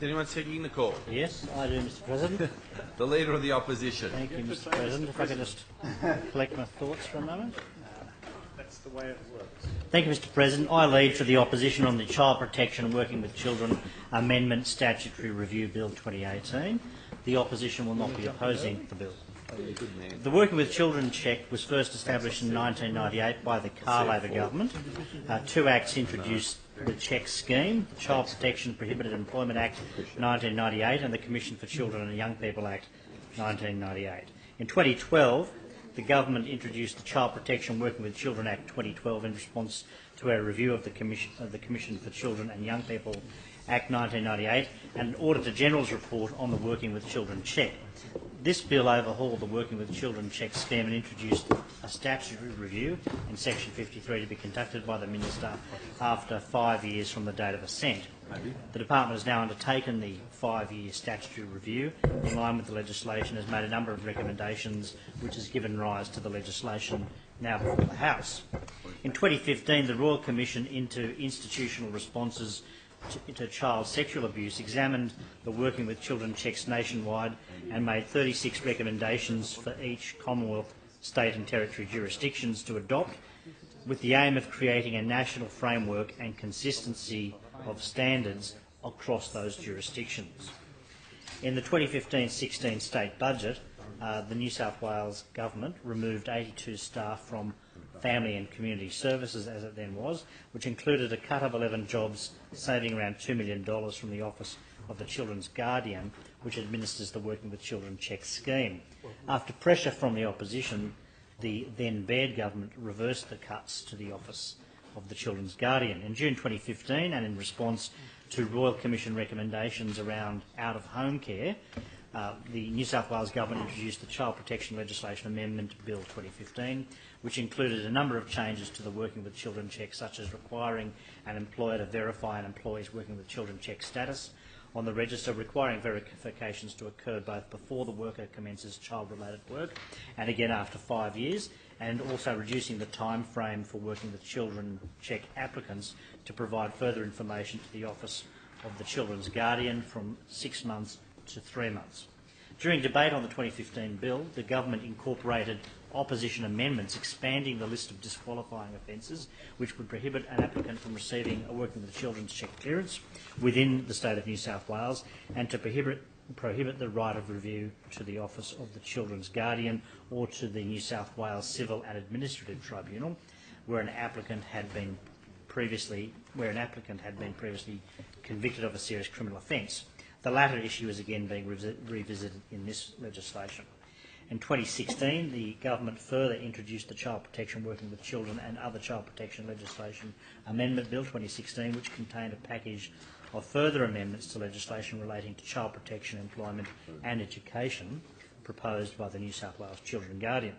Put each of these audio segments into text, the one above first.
Is anyone taking the call? Yes, I do, Mr. President. The Leader of the Opposition. Thank you, Mr. President. If I could just collect my thoughts for a moment. That's the way it works. Thank you, Mr. President. I lead for the opposition on the Child Protection and Working with Children Amendment Statutory Review Bill 2018. The opposition will not be opposing the bill. The Working with Children check was first established in 1998 by the Carr Labor Government. Two acts introduced the check scheme: the Child Protection Prohibited Employment Act 1998 and the Commission for Children and Young People Act 1998. In 2012, the government introduced the Child Protection Working with Children Act 2012 in response to a review of the Commission for Children and Young People Act 1998 and an Auditor-General's report on the Working with Children check. This bill overhauled the Working with Children check scheme and introduced a statutory review in Section 53 to be conducted by the Minister after 5 years from the date of assent. The Department has now undertaken the 5-year statutory review in line with the legislation, has made a number of recommendations which has given rise to the legislation now before the House. In 2015, the Royal Commission into Institutional Responses to Child Sexual Abuse examined the Working with Children checks nationwide and made 36 recommendations for each Commonwealth, state and territory jurisdictions to adopt, with the aim of creating a national framework and consistency of standards across those jurisdictions. In the 2015-16 state budget, the New South Wales Government removed 82 staff from Family and Community Services, as it then was, which included a cut of 11 jobs, saving around $2 million from the Office of the Children's Guardian, which administers the Working with Children check scheme. After pressure from the opposition, the then Baird government reversed the cuts to the Office of the Children's Guardian. In June 2015, and in response to Royal Commission recommendations around out-of-home care, the New South Wales Government introduced the Child Protection Legislation Amendment Bill 2015, which included a number of changes to the Working with Children check, such as requiring an employer to verify an employee's Working with Children check status on the register, requiring verifications to occur both before the worker commences child-related work and again after 5 years, and also reducing the time frame for Working with Children check applicants to provide further information to the Office of the Children's Guardian from 6 months to 3 months. During debate on the 2015 bill, the government incorporated opposition amendments expanding the list of disqualifying offences which would prohibit an applicant from receiving a Working with Children's check clearance within the state of New South Wales, and to prohibit the right of review to the Office of the Children's Guardian or to the New South Wales Civil and Administrative Tribunal where an applicant had been previously convicted of a serious criminal offence. The latter issue is again being revisited in this legislation. In 2016, the government further introduced the Child Protection Working with Children and Other Child Protection Legislation Amendment Bill 2016, which contained a package of further amendments to legislation relating to child protection, employment and education proposed by the New South Wales Children Guardian.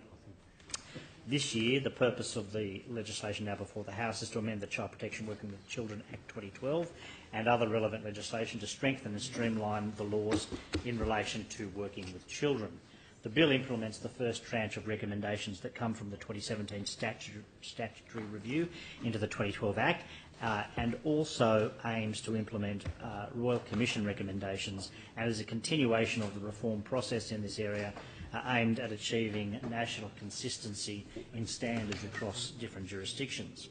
This year, the purpose of the legislation now before the House is to amend the Child Protection Working with Children Act 2012 and other relevant legislation to strengthen and streamline the laws in relation to working with children. The bill implements the first tranche of recommendations that come from the 2017 statutory review into the 2012 Act, and also aims to implement Royal Commission recommendations, and is a continuation of the reform process in this area aimed at achieving national consistency in standards across different jurisdictions.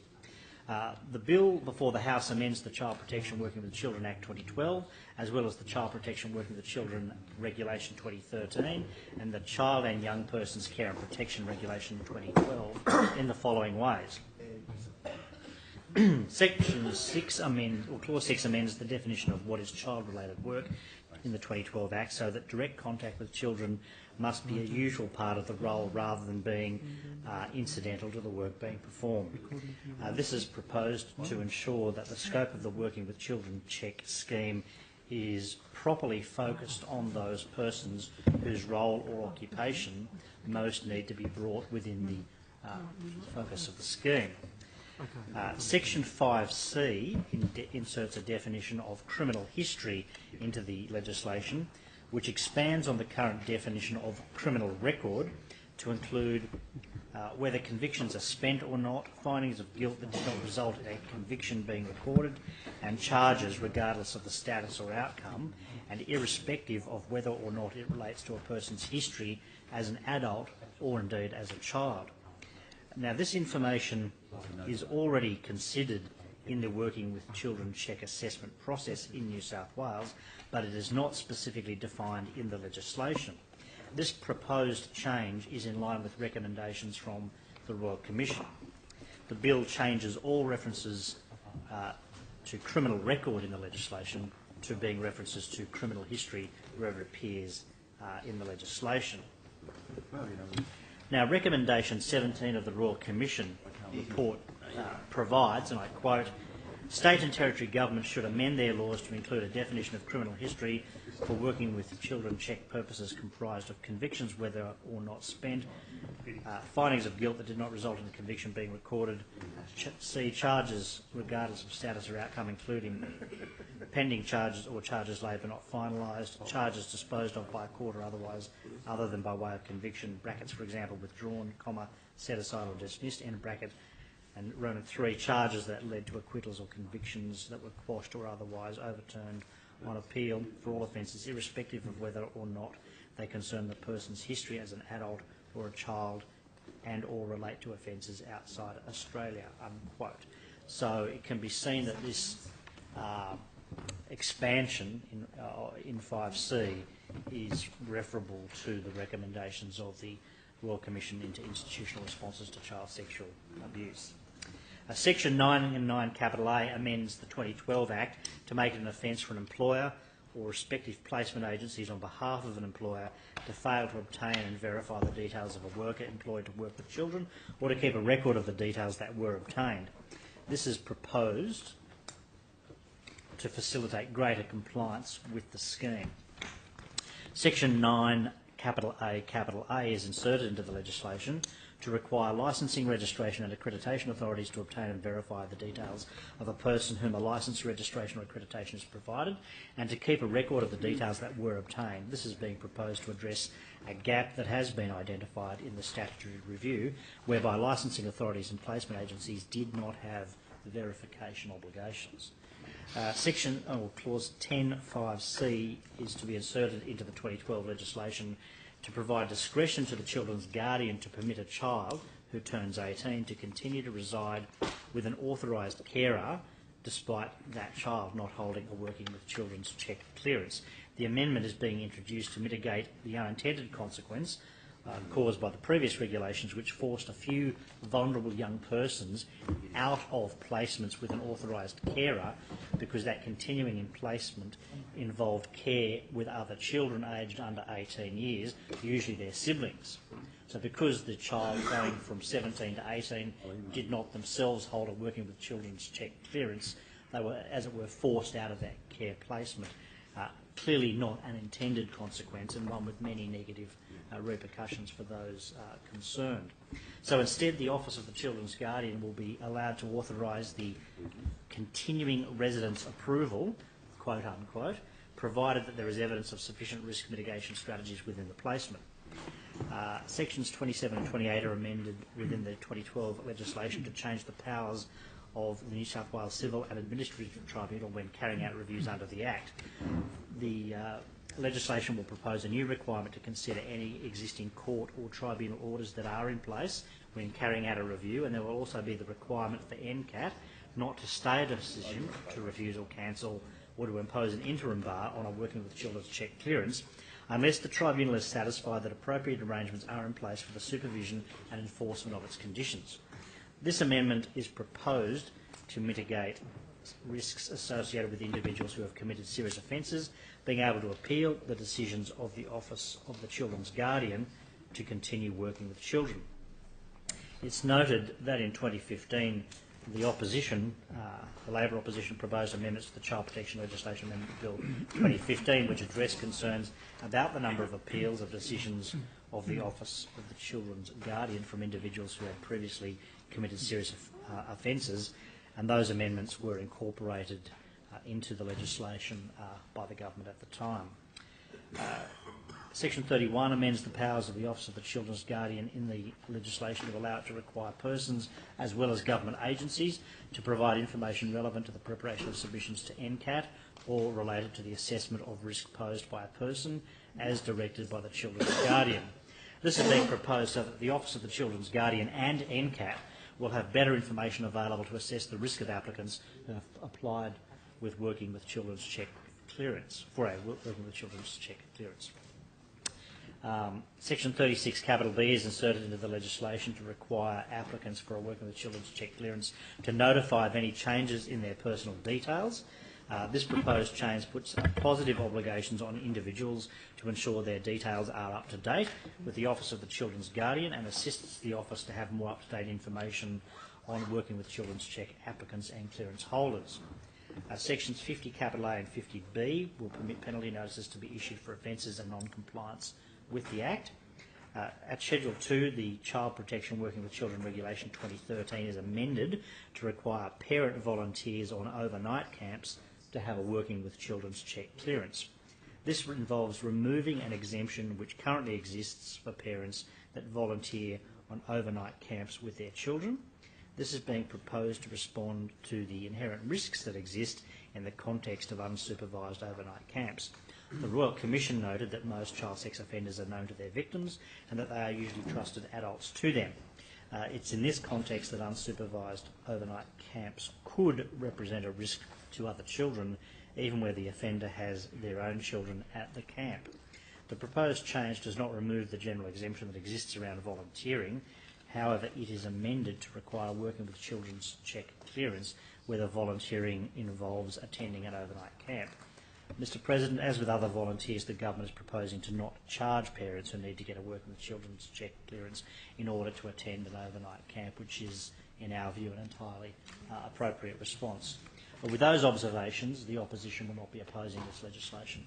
The bill before the House amends the Child Protection Working with Children Act 2012, as well as the Child Protection Working with Children Regulation 2013 and the Child and Young Persons Care and Protection Regulation 2012 in the following ways. Section 6 Clause 6 amends the definition of what is child-related work in the 2012 Act so that direct contact with children must be a usual part of the role rather than being incidental to the work being performed. This is proposed to ensure that the scope of the Working with Children check scheme is properly focused on those persons whose role or occupation most need to be brought within the focus of the scheme. Section 5C inserts a definition of criminal history into the legislation, which expands on the current definition of criminal record to include whether convictions are spent or not, findings of guilt that did not result in a conviction being recorded, and charges regardless of the status or outcome, and irrespective of whether or not it relates to a person's history as an adult or indeed as a child. Now, this information is already considered in the Working with Children Check assessment process in New South Wales, but it is not specifically defined in the legislation. This proposed change is in line with recommendations from the Royal Commission. The bill changes all references to criminal record in the legislation to being references to criminal history wherever it appears in the legislation. Now, recommendation 17 of the Royal Commission report provides, and I quote, "State and territory governments should amend their laws to include a definition of criminal history for working with children check purposes comprised of convictions whether or not spent, findings of guilt that did not result in a conviction being recorded, charges regardless of status or outcome including pending charges or charges laid but not finalised, charges disposed of by a court or otherwise other than by way of conviction, brackets for example withdrawn, comma, set aside or dismissed, end bracket, and Roman 3, charges that led to acquittals or convictions that were quashed or otherwise overturned on appeal for all offences, irrespective of whether or not they concern the person's history as an adult or a child and or relate to offences outside Australia," unquote. So it can be seen that this expansion in 5C is referable to the recommendations of the Royal Commission into institutional responses to child sexual abuse. Section 9 and 9A amends the 2012 Act to make it an offence for an employer or respective placement agencies on behalf of an employer to fail to obtain and verify the details of a worker employed to work with children or to keep a record of the details that were obtained. This is proposed to facilitate greater compliance with the scheme. Section 9A is inserted into the legislation to require licensing, registration and accreditation authorities to obtain and verify the details of a person whom a licence, registration or accreditation is provided, and to keep a record of the details that were obtained. This is being proposed to address a gap that has been identified in the statutory review, whereby licensing authorities and placement agencies did not have the verification obligations. Clause 10(5)(c) is to be inserted into the 2012 legislation to provide discretion to the children's guardian to permit a child who turns 18 to continue to reside with an authorised carer despite that child not holding a Working with Children's Check clearance. The amendment is being introduced to mitigate the unintended consequence caused by the previous regulations, which forced a few vulnerable young persons out of placements with an authorised carer because that continuing in placement involved care with other children aged under 18 years, usually their siblings. So because the child going from 17 to 18 did not themselves hold a Working with Children's Check clearance, they were, as it were, forced out of that care placement. Clearly not an intended consequence, and one with many negative repercussions for those concerned. So instead, the Office of the Children's Guardian will be allowed to authorise the continuing residence approval, quote unquote, provided that there is evidence of sufficient risk mitigation strategies within the placement. Sections 27 and 28 are amended within the 2012 legislation to change the powers of the New South Wales Civil and Administrative Tribunal when carrying out reviews under the Act. The legislation will propose a new requirement to consider any existing court or tribunal orders that are in place when carrying out a review, and there will also be the requirement for NCAT not to stay a decision to refuse or cancel or to impose an interim bar on a Working with Children's Check clearance unless the tribunal is satisfied that appropriate arrangements are in place for the supervision and enforcement of its conditions. This amendment is proposed to mitigate risks associated with individuals who have committed serious offences being able to appeal the decisions of the Office of the Children's Guardian to continue working with children. It's noted that in 2015 the opposition, the Labor opposition, proposed amendments to the Child Protection Legislation Amendment Bill 2015 which addressed concerns about the number of appeals of decisions of the Office of the Children's Guardian from individuals who had previously committed serious offences, and those amendments were incorporated into the legislation by the government at the time. Section 31 amends the powers of the Office of the Children's Guardian in the legislation to allow it to require persons as well as government agencies to provide information relevant to the preparation of submissions to NCAT or related to the assessment of risk posed by a person as directed by the Children's Guardian. This is being proposed so that the Office of the Children's Guardian and NCAT will have better information available to assess the risk of applicants who have applied with working with children's check clearance, working with children's check clearance. Section 36 capital B is inserted into the legislation to require applicants for a working with children's check clearance to notify of any changes in their personal details. This proposed change puts positive obligations on individuals to ensure their details are up to date with the Office of the Children's Guardian and assists the Office to have more up-to-date information on working with children's check applicants and clearance holders. Sections 50 capital A and 50B will permit penalty notices to be issued for offences and non-compliance with the Act. At Schedule 2, the Child Protection Working with Children Regulation 2013 is amended to require parent volunteers on overnight camps to have a working with children's check clearance. This involves removing an exemption which currently exists for parents that volunteer on overnight camps with their children. This is being proposed to respond to the inherent risks that exist in the context of unsupervised overnight camps. The Royal Commission noted that most child sex offenders are known to their victims and that they are usually trusted adults to them. It's in this context that unsupervised overnight camps could represent a risk to other children, even where the offender has their own children at the camp. The proposed change does not remove the general exemption that exists around volunteering. However, it is amended to require working with children's check clearance whether volunteering involves attending an overnight camp. Mr President, as with other volunteers, the Government is proposing to not charge parents who need to get a working with children's check clearance in order to attend an overnight camp, which is, in our view, an entirely appropriate response. With those observations, the opposition will not be opposing this legislation.